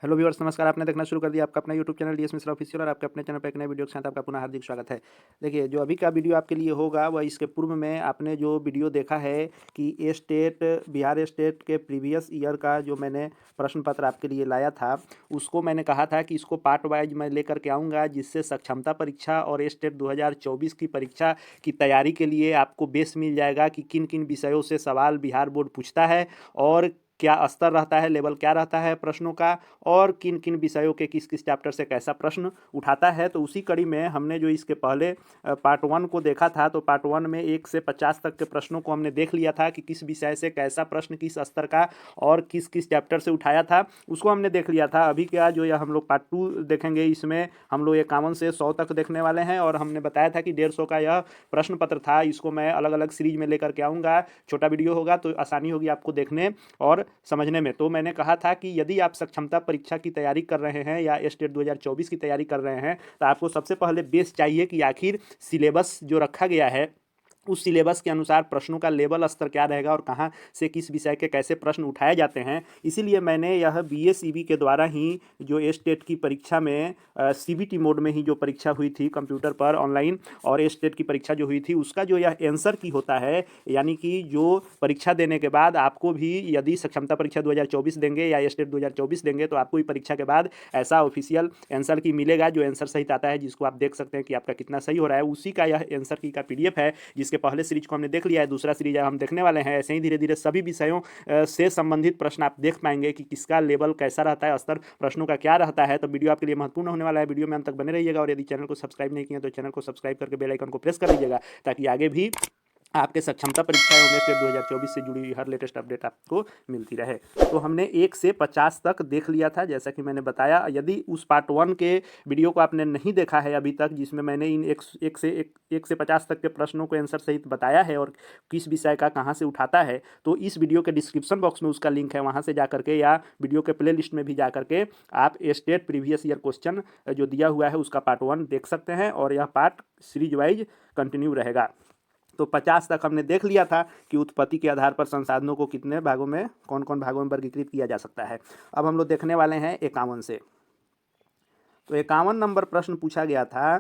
Hello viewers, नमस्कार। आपने देखना शुरू कर दिया आपका अपना YouTube channel DS Mishra official और आपके अपने चैनल पर एक नए वीडियो के साथ आपका पुनः हार्दिक स्वागत है। देखिए, जो अभी का वीडियो आपके लिए होगा वह इसके पूर्व में आपने जो वीडियो देखा है कि बिहार स्टेट के प्रीवियस ईयर का जो मैंने प्रश्न पत्र आपके लिए लाया था, उसको मैंने कहा था कि इसको पार्ट वाइज मैं लेकर के आऊँगा, जिससे सक्षमता परीक्षा और स्टेट 2024 की परीक्षा की तैयारी के लिए आपको बेस मिल जाएगा कि किन किन विषयों से सवाल बिहार बोर्ड पूछता है और क्या स्तर रहता है, लेवल क्या रहता है प्रश्नों का, और किन किन विषयों के किस किस चैप्टर से कैसा प्रश्न उठाता है। तो उसी कड़ी में हमने जो इसके पहले पार्ट 1 को देखा था, तो पार्ट 1 में 1 से 50 तक के प्रश्नों को हमने देख लिया था कि किस विषय से कैसा प्रश्न किस स्तर का और किस किस चैप्टर से उठाया था, उसको हमने देख लिया था। अभी क्या जो यह हम लोग पार्ट 2 देखेंगे, इसमें हम लोग 51 से 100 तक देखने वाले हैं। और हमने बताया था कि 150 का यह प्रश्न पत्र था, इसको मैं अलग अलग सीरीज में लेकर के आऊँगा। छोटा वीडियो होगा तो आसानी होगी आपको देखने और समझने में। तो मैंने कहा था कि यदि आप सक्षमता परीक्षा की तैयारी कर रहे हैं या स्टेट 2024 की तैयारी कर रहे हैं, तो आपको सबसे पहले बेस चाहिए कि आखिर सिलेबस जो रखा गया है उस सिलेबस के अनुसार प्रश्नों का लेवल स्तर क्या रहेगा और कहाँ से किस विषय के कैसे प्रश्न उठाए जाते हैं। इसीलिए मैंने यह बीएसईबी के द्वारा ही जो स्टेट की परीक्षा में सीबीटी मोड में ही जो परीक्षा हुई थी कंप्यूटर पर ऑनलाइन, और स्टेट की परीक्षा जो हुई थी उसका जो यह आंसर की होता है, यानी कि जो परीक्षा देने के बाद आपको भी यदि सक्षमता परीक्षा 2024 देंगे या स्टेट 2024 देंगे, तो आपको भी परीक्षा के बाद ऐसा ऑफिशियल आंसर की मिलेगा जो आंसर सहित आता है, जिसको आप देख सकते हैं कि आपका कितना सही हो रहा है। उसी का यह आंसर की का पीडीएफ है, जिसके पहले सीरीज को हमने देख लिया है, दूसरा सीरीज हम देखने वाले हैं। ऐसे ही धीरे धीरे सभी विषयों से संबंधित प्रश्न आप देख पाएंगे कि किसका लेवल कैसा रहता है, स्तर प्रश्नों का क्या रहता है। तो वीडियो आपके लिए महत्वपूर्ण होने वाला है, वीडियो में अंत तक बने रहिएगा। और यदि चैनल को सब्सक्राइब नहीं किया तो चैनल को सब्सक्राइब करके बेल आइकन को प्रेस कर लीजिएगा, ताकि आगे भी आपके सक्षमता परीक्षा एवं स्टेट 2024 से जुड़ी हर लेटेस्ट अपडेट आपको मिलती रहे। तो हमने 1 से 50 तक देख लिया था, जैसा कि मैंने बताया। यदि उस पार्ट 1 के वीडियो को आपने नहीं देखा है अभी तक, जिसमें मैंने इन 1 से 50 तक के प्रश्नों को आंसर सहित बताया है और किस विषय का कहाँ से उठाता है, तो इस वीडियो के डिस्क्रिप्शन बॉक्स में उसका लिंक है, वहाँ से जा करके या वीडियो के प्ले लिस्ट में भी जा करके आप स्टेट प्रीवियस ईयर क्वेश्चन जो दिया हुआ है उसका पार्ट 1 देख सकते हैं, और यह पार्ट सीरीज वाइज कंटिन्यू रहेगा। तो 50 तक हमने देख लिया था कि उत्पत्ति के आधार पर संसाधनों को कितने भागों में, कौन कौन भागों में वर्गीकृत किया जा सकता है। अब हम लोग देखने वाले हैं 51 से। तो 51 नंबर प्रश्न पूछा गया था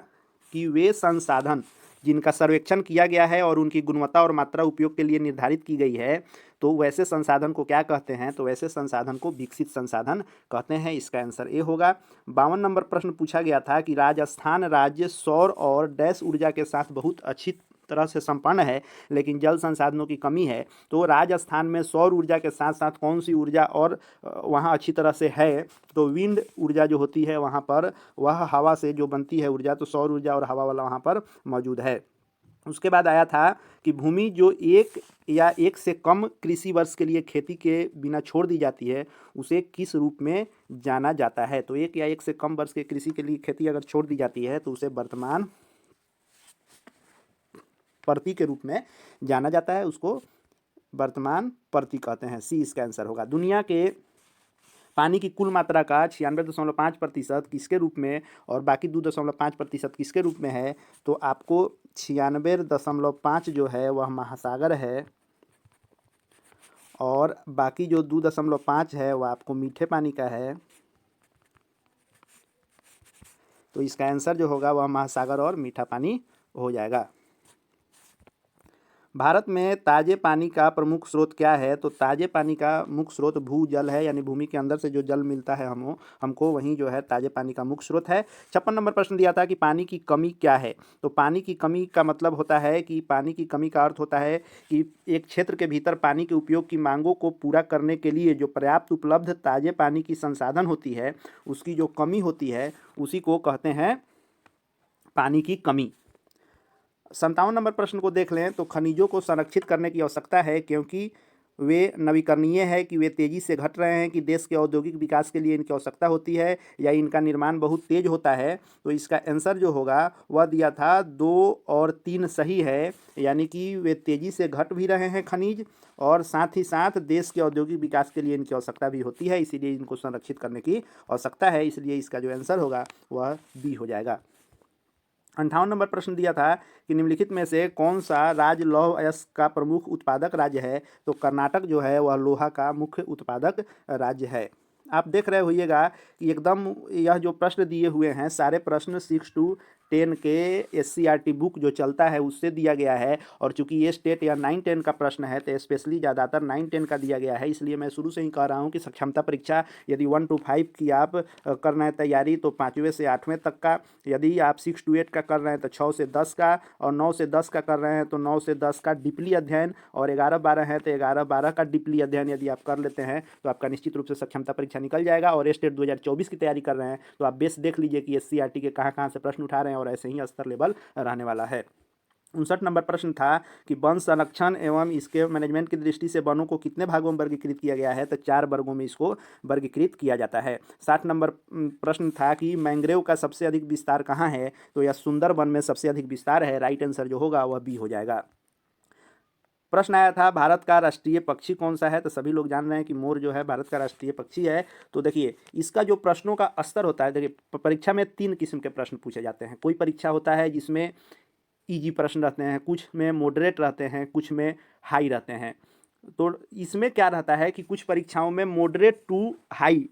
कि वे संसाधन जिनका सर्वेक्षण किया गया है और उनकी गुणवत्ता और मात्रा उपयोग के लिए निर्धारित की गई है, तो वैसे संसाधन को क्या कहते हैं? तो वैसे संसाधन को विकसित संसाधन कहते हैं। इसका आंसर ए होगा। 52 नंबर प्रश्न पूछा गया था कि राजस्थान राज्य सौर और डैश ऊर्जा के साथ बहुत अच्छी तरह से संपन्न है, लेकिन जल संसाधनों की कमी है। तो राजस्थान में सौर ऊर्जा के साथ साथ कौन सी ऊर्जा और वहाँ अच्छी तरह से है? तो विंड ऊर्जा जो होती है वहाँ पर, वह हवा से जो बनती है ऊर्जा, तो सौर ऊर्जा और हवा वाला वहाँ पर मौजूद है। उसके बाद आया था कि भूमि जो एक या एक से कम कृषि वर्ष के लिए खेती के बिना छोड़ दी जाती है, उसे किस रूप में जाना जाता है? तो एक या एक से कम वर्ष के कृषि के लिए खेती अगर छोड़ दी जाती है तो उसे वर्तमान प्रति के रूप में जाना जाता है, उसको वर्तमान प्रति कहते हैं। सी इसका आंसर होगा। दुनिया के पानी की कुल मात्रा का 96.5% किसके रूप में और बाकी 2.5% किसके रूप में है? तो आपको 96.5 जो है वह महासागर है, और बाकी जो 2.5 है वह आपको मीठे पानी का है। तो इसका आंसर जो होगा वह महासागर और मीठा पानी हो जाएगा। भारत में ताज़े पानी का प्रमुख स्रोत क्या है? तो ताज़े पानी का मुख्य स्रोत भूजल है, यानी भूमि के अंदर से जो जल मिलता है हमको वहीं जो है ताज़े पानी का मुख्य स्रोत है। 56 नंबर प्रश्न दिया था कि पानी की कमी क्या है? तो पानी की कमी का मतलब होता है कि पानी की कमी का अर्थ होता है कि एक क्षेत्र के भीतर पानी के उपयोग की मांगों को पूरा करने के लिए जो पर्याप्त उपलब्ध ताज़े पानी की संसाधन होती है, उसकी जो कमी होती है, उसी को कहते हैं पानी की कमी। 57 नंबर प्रश्न को देख लें तो खनिजों को संरक्षित करने की आवश्यकता है, क्योंकि वे नवीकरणीय है कि वे तेज़ी से घट रहे हैं, कि देश के औद्योगिक विकास के लिए इनकी आवश्यकता होती है, या इनका निर्माण बहुत तेज होता है। तो इसका आंसर जो होगा वह दिया था 2 और 3 सही है, यानी कि वे तेज़ी से घट भी रहे हैं खनिज, और साथ ही साथ देश के औद्योगिक विकास के लिए इनकी आवश्यकता भी होती है, इसीलिए इनको संरक्षित करने की आवश्यकता है। इसलिए इसका जो आंसर होगा वह बी हो जाएगा। 58 नंबर प्रश्न दिया था कि निम्नलिखित में से कौन सा राज्य लौह अयस्क का प्रमुख उत्पादक राज्य है? तो कर्नाटक जो है वह लोहा का मुख्य उत्पादक राज्य है। आप देख रहे होइएगा कि एकदम यह जो प्रश्न दिए हुए हैं सारे प्रश्न 6 to 10 के SCERT बुक जो चलता है उससे दिया गया है। और चूंकि ये स्टेट या 9-10 का प्रश्न है तो स्पेशली ज़्यादातर 9-10 का दिया गया है, इसलिए मैं शुरू से ही कह रहा हूँ कि सक्षमता परीक्षा यदि 1 to 5 की आप कर रहे हैं तैयारी तो 5वें से 8वें तक का, यदि आप 6 to 8 का कर रहे हैं तो 6 से 10 का, और 9 से 10 का कर रहे हैं तो 9 से 10 का डीपली अध्ययन, और 11-12 है तो 11-12 का डीपली अध्ययन यदि आप कर लेते हैं तो आपका निश्चित रूप से सक्षमता परीक्षा निकल जाएगा। और स्टेट 2024 की तैयारी कर रहे हैं तो आप बेस देख लीजिए कि SCERT के कहाँ से प्रश्न उठा रहे हैं और ऐसे ही स्तर लेवल रहने वाला है। 59 नंबर प्रश्न था कि वन संरक्षण एवं इसके मैनेजमेंट की दृष्टि से वनों को कितने भागों में वर्गीकृत किया गया है, तो 4 वर्गों में इसको वर्गीकृत किया जाता है। 60 नंबर प्रश्न था कि मैंग्रोव का सबसे अधिक विस्तार कहाँ है, तो यह सुंदरबन में सबसे अधिक विस्तार है। राइट आंसर जो होगा वह बी हो जाएगा। प्रश्न आया था भारत का राष्ट्रीय पक्षी कौन सा है, तो सभी लोग जान रहे हैं कि मोर जो है भारत का राष्ट्रीय पक्षी है। तो देखिए इसका जो प्रश्नों का स्तर होता है, देखिए परीक्षा में 3 किस्म के प्रश्न पूछे जाते हैं। कोई परीक्षा होता है जिसमें इजी प्रश्न रहते हैं, कुछ में मॉडरेट रहते हैं, कुछ में हाई रहते हैं। तो इसमें क्या रहता है कि कुछ परीक्षाओं में मॉडरेट टू हाई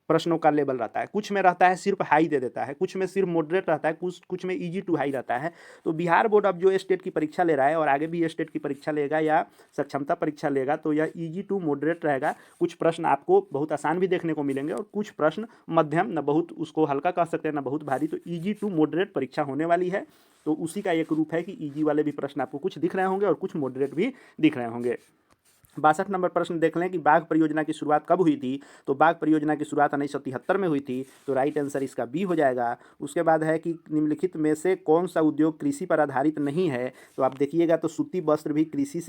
प्रश्नों का लेवल रहता है, कुछ में रहता है सिर्फ हाई दे देता है, कुछ में सिर्फ मॉडरेट रहता है, कुछ में इजी टू हाई रहता है। तो बिहार बोर्ड अब जो स्टेट की परीक्षा ले रहा है और आगे भी स्टेट की परीक्षा लेगा या सक्षमता परीक्षा लेगा तो यह इजी टू मॉडरेट रहेगा। कुछ प्रश्न आपको बहुत आसान भी देखने को मिलेंगे और कुछ प्रश्न मध्यम, न बहुत उसको हल्का कह सकते हैं न बहुत भारी। तो इजी टू मॉडरेट परीक्षा होने वाली है। तो उसी का एक रूप है कि इजी वाले भी प्रश्न आपको कुछ दिख रहे होंगे और कुछ मॉडरेट भी दिख रहे होंगे। 62 नंबर प्रश्न देख लें कि बाघ परियोजना की शुरुआत कब हुई थी, तो बाघ परियोजना की शुरुआत 1973 में हुई थी। तो राइट आंसर इसका बी हो जाएगा। उसके बाद है कि निम्नलिखित में से कौन सा उद्योग कृषि पर आधारित नहीं है, तो आप देखिएगा तो सूती वस्त्र भी कृषि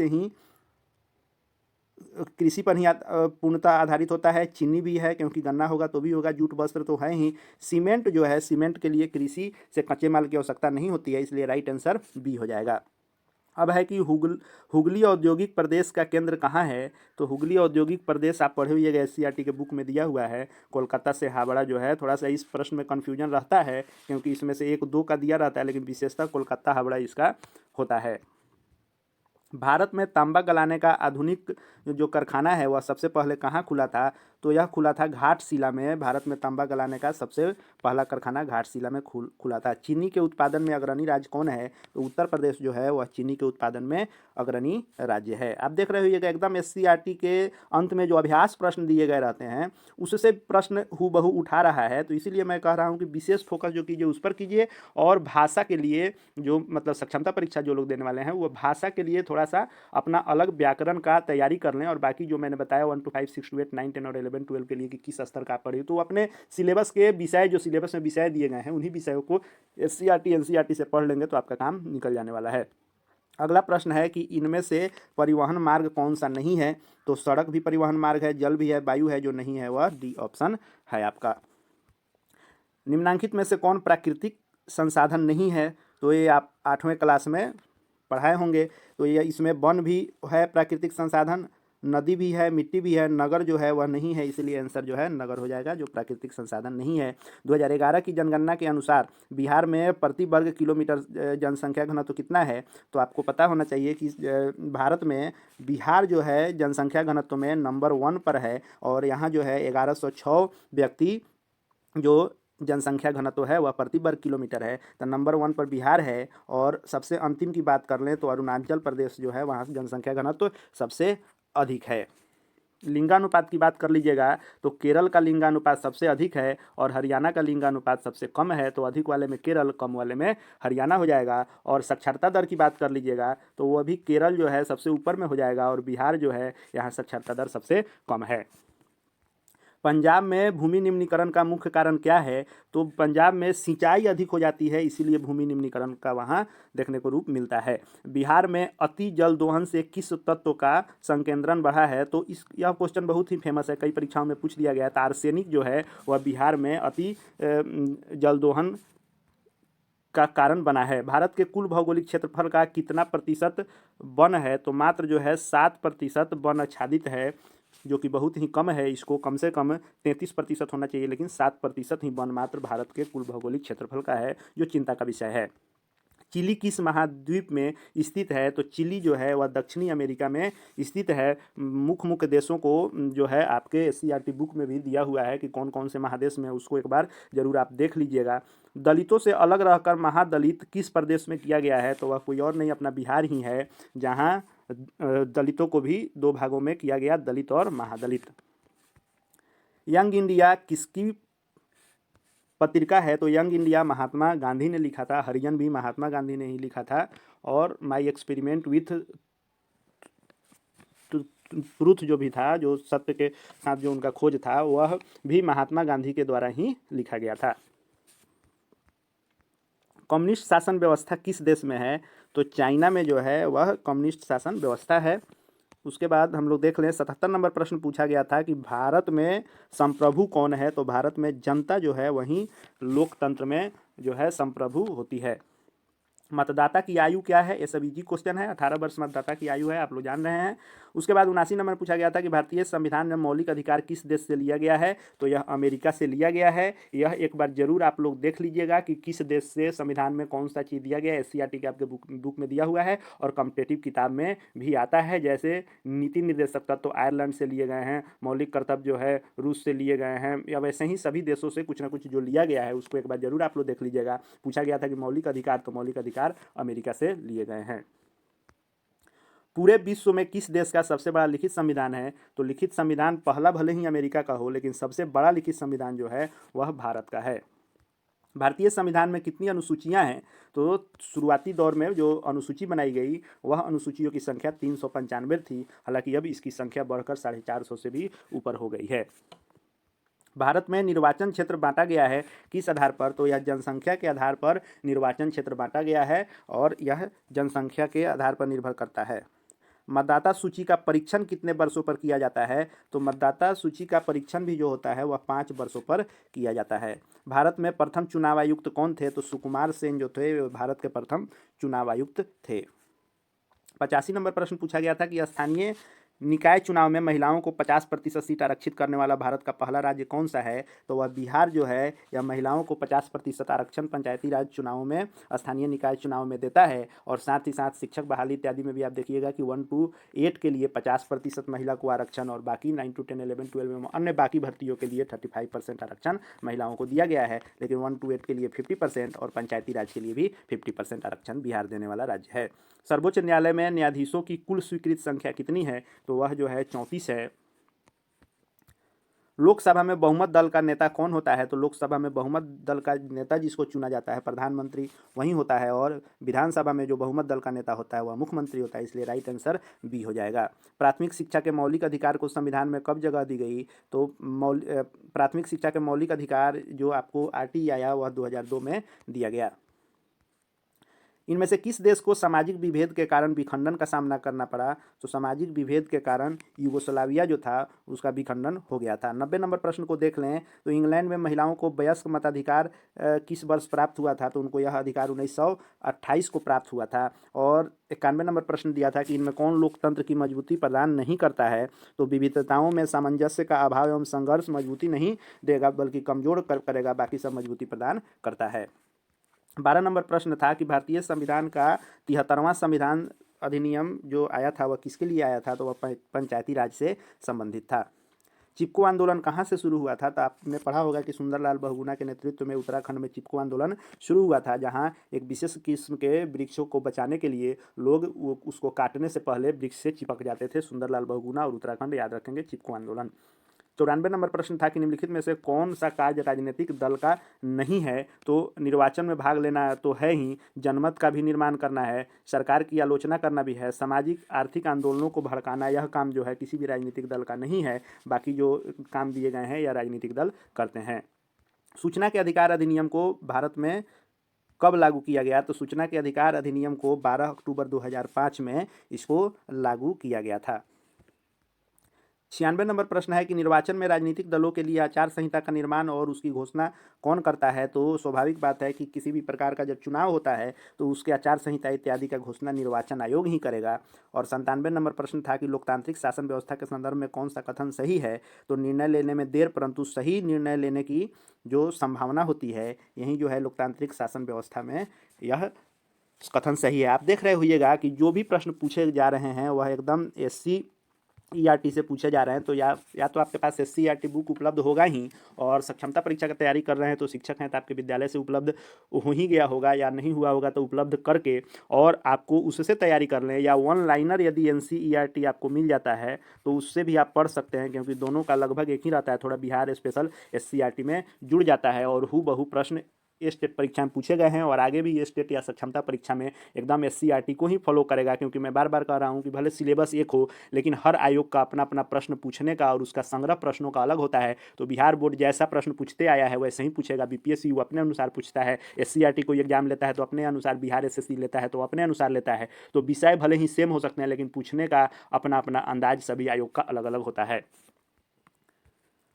पर ही पूर्णतः आधारित होता है। चीनी भी है क्योंकि गन्ना होगा तो भी होगा, जूट वस्त्र तो है ही। सीमेंट जो है, सीमेंट के लिए कृषि से कच्चे माल की आवश्यकता नहीं होती है, इसलिए राइट आंसर बी हो जाएगा। अब है कि हुगली औद्योगिक प्रदेश का केंद्र कहाँ है, तो हुगली औद्योगिक प्रदेश आप पढ़े हुए SCERT के बुक में दिया हुआ है। कोलकाता से हावड़ा जो है, थोड़ा सा इस प्रश्न में कन्फ्यूजन रहता है क्योंकि इसमें से 1-2 का दिया रहता है, लेकिन विशेषतः कोलकाता हावड़ा इसका होता है। भारत में तांबा गलाने का आधुनिक जो कारखाना है वह सबसे पहले कहाँ खुला था, तो यह खुला था घाटशिला में। भारत में तांबा गलाने का सबसे पहला कारखाना घाटशिला में खुला था। चीनी के उत्पादन में अग्रणी राज्य कौन है, तो उत्तर प्रदेश जो है वह चीनी के उत्पादन में अग्रणी राज्य है। आप देख रहे होइएगा एकदम SCERT के अंत में जो अभ्यास प्रश्न दिए गए रहते हैं उससे प्रश्न हूबहू उठा रहा है। तो इसीलिए मैं कह रहा हूँ कि विशेष फोकस जो कीजिए उस पर कीजिए। और भाषा के लिए जो मतलब सक्षमता परीक्षा जो लोग देने वाले हैं वो भाषा के लिए थोड़ा सा अपना अलग व्याकरण का तैयारी कर लें। और बाकी जो मैंने बताया 1 to 5, 6 to 8, 9, 10 और 11, 12 के लिए कि किस स्तर का आप पढ़िए, तो अपने सिलेबस के विषय जो सिलेबस में विषय दिए गए हैं उन्हीं विषयों को SCERT NCERT से पढ़ लेंगे तो आपका काम निकल जाने वाला है। अगला प्रश्न है कि इनमें से परिवहन मार्ग कौन सा नहीं है, तो सड़क भी परिवहन मार्ग है, जल भी है, वायु है, जो नहीं है वह डी ऑप्शन है आपका। निम्नांकित में से कौन प्राकृतिक संसाधन नहीं है, तो ये आप 8वें क्लास में पढ़ाए होंगे। तो ये इसमें वन भी है प्राकृतिक संसाधन, नदी भी है, मिट्टी भी है, नगर जो है वह नहीं है, इसलिए आंसर जो है नगर हो जाएगा जो प्राकृतिक संसाधन नहीं है। 2011 की जनगणना के अनुसार बिहार में प्रति वर्ग किलोमीटर जनसंख्या घनत्व कितना है, तो आपको पता होना चाहिए कि भारत में बिहार जो है जनसंख्या घनत्व में नंबर 1 पर है और यहाँ जो है 1106 व्यक्ति जो जनसंख्या घनत्व है वह प्रति वर्ग किलोमीटर है। तो नंबर 1 पर बिहार है। और सबसे अंतिम की बात कर लें तो अरुणाचल प्रदेश जो है वहाँ जनसंख्या घनत्व सबसे अधिक है। लिंगानुपात की बात कर लीजिएगा तो केरल का लिंगानुपात सबसे अधिक है और हरियाणा का लिंगानुपात सबसे कम है। तो अधिक वाले में केरल, कम वाले में हरियाणा हो जाएगा। और साक्षरता दर की बात कर लीजिएगा तो वो भी केरल जो है सबसे ऊपर में हो जाएगा और बिहार जो है यहाँ साक्षरता दर सबसे कम है। पंजाब में भूमि निम्नीकरण का मुख्य कारण क्या है, तो पंजाब में सिंचाई अधिक हो जाती है इसीलिए भूमि निम्नीकरण का वहाँ देखने को रूप मिलता है। बिहार में अति जल दोहन से किस तत्व का संकेंद्रण बढ़ा है, तो यह क्वेश्चन बहुत ही फेमस है, कई परीक्षाओं में पूछ लिया गया है। तो आर्सेनिक जो है वह बिहार में अति जल दोहन का कारण बना है। भारत के कुल भौगोलिक क्षेत्रफल का कितना प्रतिशत वन है, तो मात्र जो है 7% वन आच्छादित है, जो कि बहुत ही कम है। इसको कम से कम 33% होना चाहिए, लेकिन 7% ही वन मात्र भारत के कुल भौगोलिक क्षेत्रफल का है, जो चिंता का विषय है। चिली किस महाद्वीप में स्थित है? तो चिली जो है वह दक्षिणी अमेरिका में स्थित है। मुख्य मुख्य देशों को जो है आपके एससीईआरटी बुक में भी दिया हुआ है कि कौन कौन से महादेश में, उसको एक बार जरूर आप देख लीजिएगा। दलितों से अलग रहकर महादलित किस प्रदेश में किया गया है? तो वह कोई और नहीं, अपना बिहार ही है, जहाँ दलितों को भी दो भागों में किया गया, दलित और महादलित। यंग इंडिया किसकी पत्रिका है? तो यंग इंडिया महात्मा गांधी ने लिखा था। हरिजन भी महात्मा गांधी ने ही लिखा था। और माई एक्सपेरिमेंट विथ ट्रूथ जो भी था, जो सत्य के साथ जो उनका खोज था, वह भी महात्मा गांधी के द्वारा ही लिखा गया था। कम्युनिस्ट शासन व्यवस्था किस देश में है? तो चाइना में जो है वह कम्युनिस्ट शासन व्यवस्था है। उसके बाद हम लोग देख लें, 77 नंबर प्रश्न पूछा गया था कि भारत में संप्रभु कौन है? तो भारत में जनता जो है वहीं लोकतंत्र में जो है संप्रभु होती है। मतदाता की आयु क्या है? ये सब इजी क्वेश्चन है। 18 वर्ष मतदाता की आयु है, आप लोग जान रहे हैं। उसके बाद 79 नंबर पूछा गया था कि भारतीय संविधान में मौलिक अधिकार किस देश से लिया गया है? तो यह अमेरिका से लिया गया है। यह एक बार जरूर आप लोग देख लीजिएगा कि किस देश से संविधान में कौन सा चीज़ दिया गया है। एससीईआरटी के आपके बुक में दिया हुआ है और कॉम्पिटिटिव किताब में भी आता है। जैसे नीति निर्देशक तत्व तो आयरलैंड से लिए गए हैं, मौलिक कर्तव्य जो है रूस से लिए गए हैं, या वैसे ही सभी देशों से कुछ ना कुछ जो लिया गया है उसको एक बार जरूर आप लोग देख लीजिएगा। पूछा गया था कि मौलिक अधिकार, तो मौलिक अधिकार अमेरिका से लिए गए हैं। पूरे विश्व में किस देश का सबसे बड़ा लिखित संविधान है? तो लिखित संविधान पहला भले ही अमेरिका का हो, लेकिन सबसे बड़ा लिखित संविधान जो है वह भारत का है। भारतीय संविधान में कितनी अनुसूचियां हैं? तो शुरुआती दौर में जो अनुसूची बनाई गई वह अनुसूचियों की संख्या 395 थी। हालांकि अब इसकी संख्या बढ़कर 450 से भी ऊपर हो गई है। भारत में निर्वाचन क्षेत्र बांटा गया है किस आधार पर? तो यह जनसंख्या के आधार पर निर्वाचन क्षेत्र बांटा गया है और यह जनसंख्या के आधार पर निर्भर करता है। मतदाता सूची का परीक्षण कितने वर्षों पर किया जाता है? तो मतदाता सूची का परीक्षण भी जो होता है वह 5 वर्षों पर किया जाता है। भारत में प्रथम चुनाव आयुक्त कौन थे? तो सुकुमार सेन जो थे वे भारत के प्रथम चुनाव आयुक्त थे। 85 नंबर प्रश्न पूछा गया था कि स्थानीय निकाय चुनाव में महिलाओं को 50% सीट आरक्षित करने वाला भारत का पहला राज्य कौन सा है? तो वह बिहार जो है यह महिलाओं को 50% आरक्षण पंचायती राज चुनावों में, स्थानीय निकाय चुनाव में देता है। और साथ ही साथ शिक्षक बहाली इत्यादि में भी आप देखिएगा कि 1 to 8 के लिए 50% महिला को आरक्षण और बाकी 9 to 10, 11, 12 में अन्य बाकी भर्तियों के लिए 35% आरक्षण महिलाओं को दिया गया है। लेकिन 1 to 8 के लिए 50% और पंचायती राज के लिए भी 50% आरक्षण बिहार देने वाला राज्य है। सर्वोच्च न्यायालय में न्यायाधीशों की कुल स्वीकृत संख्या कितनी है? तो वह जो है 34 है। लोकसभा में बहुमत दल का नेता कौन होता है? तो लोकसभा में बहुमत दल का नेता जिसको चुना जाता है, प्रधानमंत्री, वही होता है। और विधानसभा में जो बहुमत दल का नेता होता है वह मुख्यमंत्री होता है। इसलिए राइट आंसर बी हो जाएगा। प्राथमिक शिक्षा के मौलिक अधिकार को संविधान में कब जगह दी गई? तो प्राथमिक शिक्षा के मौलिक अधिकार जो आपको आरटी आया वह 2002 में दिया गया। इनमें से किस देश को सामाजिक विभेद के कारण विखंडन का सामना करना पड़ा? तो सामाजिक विभेद के कारण यूगोस्लाविया जो था उसका विखंडन हो गया था। 90 नंबर प्रश्न को देख लें तो इंग्लैंड में महिलाओं को वयस्क मताधिकार किस वर्ष प्राप्त हुआ था? तो उनको यह अधिकार 1928 को प्राप्त हुआ था। और 91 नंबर प्रश्न दिया था कि इनमें कौन लोकतंत्र की मजबूती प्रदान नहीं करता है? तो विविधताओं में सामंजस्य का अभाव एवं संघर्ष मजबूती नहीं देगा बल्कि कमजोर करेगा, बाकी सब मजबूती प्रदान करता है। 12 नंबर प्रश्न था कि भारतीय संविधान का 73वां संविधान अधिनियम जो आया था वह किसके लिए आया था? तो वह पंचायती राज से संबंधित था। चिपको आंदोलन कहाँ से शुरू हुआ था? तो आपने पढ़ा होगा कि सुंदरलाल बहुगुणा के नेतृत्व में उत्तराखंड में चिपको आंदोलन शुरू हुआ था, जहाँ एक विशेष किस्म के वृक्षों को बचाने के लिए लोग उसको काटने से पहले वृक्ष से चिपक जाते थे। सुंदरलाल बहुगुणा और उत्तराखंड याद रखेंगे, चिपको आंदोलन। 94 नंबर प्रश्न था कि निम्नलिखित में से कौन सा कार्य राजनीतिक दल का नहीं है? तो निर्वाचन में भाग लेना तो है ही, जनमत का भी निर्माण करना है, सरकार की आलोचना करना भी है, सामाजिक आर्थिक आंदोलनों को भड़काना, यह काम जो है किसी भी राजनीतिक दल का नहीं है। बाकी जो काम दिए गए हैं यह राजनीतिक दल करते हैं। सूचना के अधिकार अधिनियम को भारत में कब लागू किया गया? तो सूचना के अधिकार अधिनियम को 12 अक्टूबर 2005 में इसको लागू किया गया था। 96 नंबर प्रश्न है कि निर्वाचन में राजनीतिक दलों के लिए आचार संहिता का निर्माण और उसकी घोषणा कौन करता है? तो स्वाभाविक बात है कि किसी भी प्रकार का जब चुनाव होता है तो उसके आचार संहिता इत्यादि का घोषणा निर्वाचन आयोग ही करेगा। और 97 नंबर प्रश्न था कि लोकतांत्रिक शासन व्यवस्था के संदर्भ में कौन सा कथन सही है? तो निर्णय लेने में देर परंतु सही निर्णय लेने की जो संभावना होती है, यही जो है लोकतांत्रिक शासन व्यवस्था में यह कथन सही है। आप देख रहे होइएगा कि जो भी प्रश्न पूछे जा रहे हैं वह एकदम SCERT से पूछे जा रहे हैं। तो या तो आपके पास SCERT बुक उपलब्ध होगा ही, और सक्षमता परीक्षा की तैयारी कर रहे हैं तो शिक्षक हैं तो आपके विद्यालय से उपलब्ध हो ही गया होगा, या नहीं हुआ होगा तो उपलब्ध करके और आपको उससे तैयारी कर लें, या वन लाइनर यदि NCERT आपको मिल जाता है तो उससे भी आप पढ़ सकते हैं, क्योंकि दोनों का लगभग एक ही रहता है। थोड़ा बिहार स्पेशल SCERT में जुड़ जाता है और हूबहू प्रश्न स्टेट परीक्षा में पूछे गए हैं, और आगे भी स्टेट या सक्षमता परीक्षा में एकदम SCERT को ही फॉलो करेगा। क्योंकि मैं बार बार कह रहा हूं कि भले सिलेबस एक हो, लेकिन हर आयोग का अपना अपना प्रश्न पूछने का और उसका संग्रह प्रश्नों का अलग होता है। तो बिहार बोर्ड जैसा प्रश्न पूछते आया है वैसे ही पूछेगा। BPSU अपने अनुसार पूछता है, SCERT कोई एग्जाम लेता है तो अपने अनुसार, बिहार SSC लेता है तो अपने अनुसार लेता है। तो विषय भले ही सेम हो सकते हैं, लेकिन पूछने का अपना अपना अंदाज सभी आयोग का अलग अलग होता है।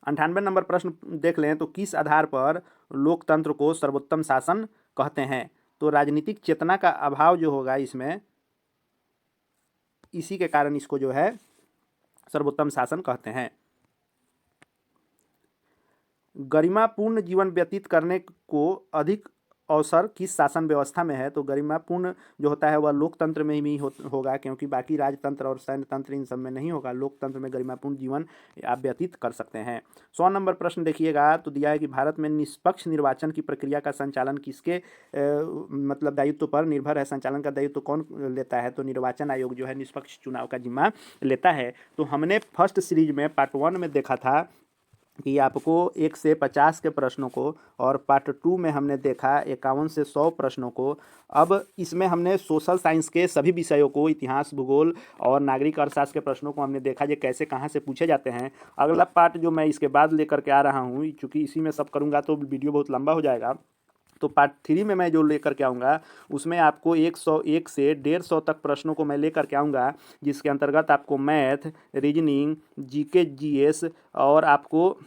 98 नंबर प्रश्न देख लें तो किस आधार पर लोकतंत्र को सर्वोत्तम शासन कहते हैं? तो राजनीतिक चेतना का अभाव जो होगा इसमें, इसी के कारण इसको जो है सर्वोत्तम शासन कहते हैं। गरिमापूर्ण जीवन व्यतीत करने को अधिक अवसर किस शासन व्यवस्था में है? तो गरिमापूर्ण जो होता है वह लोकतंत्र में ही होगा, क्योंकि बाकी राजतंत्र और सैन्य तंत्र इन सब में नहीं होगा। लोकतंत्र में गरिमापूर्ण जीवन आप व्यतीत कर सकते हैं। 100 नंबर प्रश्न देखिएगा तो दिया है कि भारत में निष्पक्ष निर्वाचन की प्रक्रिया का संचालन किसके मतलब दायित्व पर निर्भर है? संचालन का दायित्व कौन लेता है? तो निर्वाचन आयोग जो है निष्पक्ष चुनाव का जिम्मा लेता है। तो हमने फर्स्ट सीरीज में पार्ट 1 में देखा था कि आपको 1 से 50 के प्रश्नों को, और पार्ट 2 में हमने देखा 51 से 100 प्रश्नों को। अब इसमें हमने सोशल साइंस के सभी विषयों को, इतिहास, भूगोल और नागरिक अर्थशास्त्र के प्रश्नों को हमने देखा ये कैसे कहाँ से पूछे जाते हैं। अगला पार्ट जो मैं इसके बाद लेकर के आ रहा हूँ, चूँकि इसी में सब करूँगा तो वीडियो बहुत लंबा हो जाएगा, तो पार्ट 3 में मैं जो लेकर के आऊँगा उसमें आपको 101 से 150 तक प्रश्नों को मैं लेकर के आऊँगा, जिसके अंतर्गत आपको मैथ, रीजनिंग, GK GS और आपको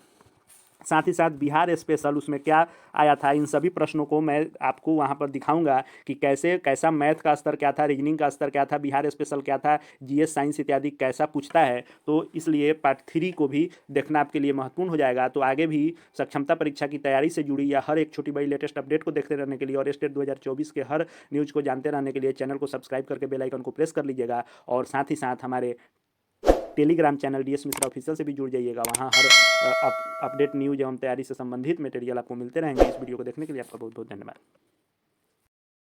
साथ ही साथ बिहार स्पेशल उसमें क्या आया था, इन सभी प्रश्नों को मैं आपको वहाँ पर दिखाऊंगा कि कैसा मैथ का स्तर क्या था, रीजनिंग का स्तर क्या था, बिहार स्पेशल क्या था, GS साइंस इत्यादि कैसा पूछता है। तो इसलिए पार्ट 3 को भी देखना आपके लिए महत्वपूर्ण हो जाएगा। तो आगे भी सक्षमता परीक्षा की तैयारी से जुड़ी या हर एक छोटी बड़ी लेटेस्ट अपडेट को देखते रहने के लिए और स्टेट 2024 के हर न्यूज़ को जानते रहने के लिए चैनल को सब्सक्राइब करके बेल आइकन को प्रेस कर लीजिएगा, और साथ ही साथ हमारे Telegram channel DS Mishra official से भी जुड़ जाइएगा। वहाँ हर अपडेट न्यूज़ एवं तैयारी से संबंधित मटेरियल आपको मिलते रहेंगे। इस वीडियो को देखने के लिए आपका बहुत बहुत धन्यवाद।